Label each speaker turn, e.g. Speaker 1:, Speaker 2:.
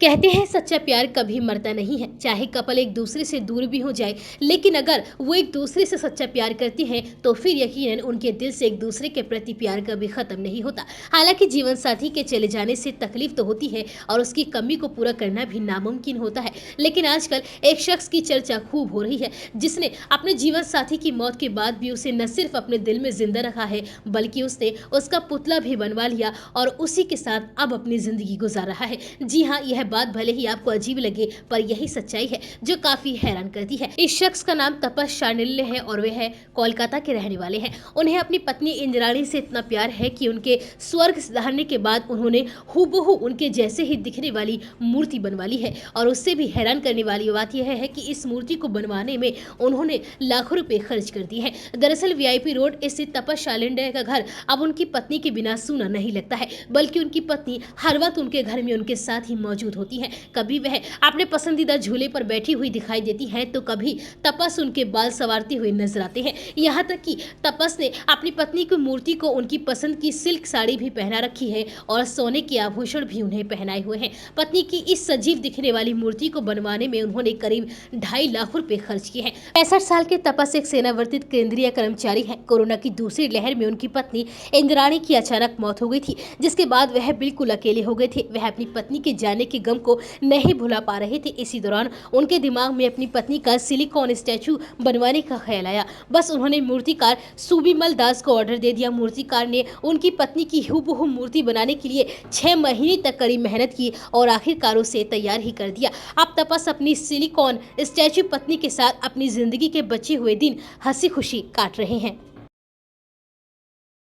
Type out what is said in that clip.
Speaker 1: कहते हैं सच्चा प्यार कभी मरता नहीं है। चाहे कपल एक दूसरे से दूर भी हो जाए, लेकिन अगर वो एक दूसरे से सच्चा प्यार करते हैं तो फिर यकीनन उनके दिल से एक दूसरे के प्रति प्यार कभी खत्म नहीं होता। हालांकि जीवन साथी के चले जाने से तकलीफ तो होती है और उसकी कमी को पूरा करना भी नामुमकिन होता है, लेकिन आजकल एक शख्स की चर्चा खूब हो रही है जिसने अपने जीवन साथी की मौत के बाद भी उसे न सिर्फ अपने दिल में जिंदा रखा है, बल्कि उसने उसका पुतला भी बनवा लिया और उसी के साथ अब अपनी जिंदगी गुजार रहा है। जी हाँ, यह बात भले ही आपको अजीब लगे, पर यही सच्चाई है जो काफी हैरान करती है। इस शख्स का नाम तपस शार्निल्य है और वे है कोलकाता के रहने वाले हैं। उन्हें अपनी पत्नी इंद्राणी से इतना प्यार है कि उनके स्वर्ग सिधारने के बाद उन्होंने हूबहू उनके जैसे ही दिखने वाली मूर्ति बनवा ली है। और उससे भी हैरान करने वाली बात यह है कि इस मूर्ति को बनवाने में उन्होंने लाखों रुपए खर्च कर दिए हैं। दरअसल वीआईपी रोड स्थित तपस शार्निल्य का घर अब उनकी पत्नी के बिना सूना नहीं लगता है, बल्कि उनकी पत्नी हर वक्त उनके घर में उनके साथ ही मौजूद होती है। कभी वह अपने पसंदीदा झूले पर बैठी हुई दिखाई देती हैं, तो कभी तपस उनके बाल संवारते हुए नजर आते हैं। यहाँ तक कि तपस ने अपनी पत्नी की मूर्ति को उनकी पसंद की सिल्क साड़ी भी पहना रखी है और सोने के आभूषण भी उन्हें पहनाए हुए हैं। पत्नी की इस सजीव दिखने वाली मूर्ति को बनवाने में उन्होंने करीब 2.5 लाख रुपए खर्च किए हैं। 65 साल के तपस एक सेनावर्तित केंद्रीय कर्मचारी है। कोरोना की दूसरी लहर में उनकी पत्नी इंद्राणी की अचानक मौत हो गई थी, जिसके बाद वह बिल्कुल अकेले हो गए थे। वह अपनी पत्नी के जाने के गम को नहीं भुला पा रहे थे। इसी दौरान उनके दिमाग में अपनी पत्नी का सिलिकॉन स्टैचू बनवाने का ख्याल आया। बस उन्होंने मूर्तिकार सुबिमल दास को ऑर्डर दे दिया। मूर्तिकार ने उनकी पत्नी की हूबहू मूर्ति बनाने के लिए 6 महीने तक कड़ी मेहनत की और आखिरकार उसे तैयार ही कर दिया। अब तपस अपनी सिलिकॉन स्टैचू पत्नी के साथ अपनी जिंदगी के बचे हुए दिन हंसी खुशी काट रहे हैं।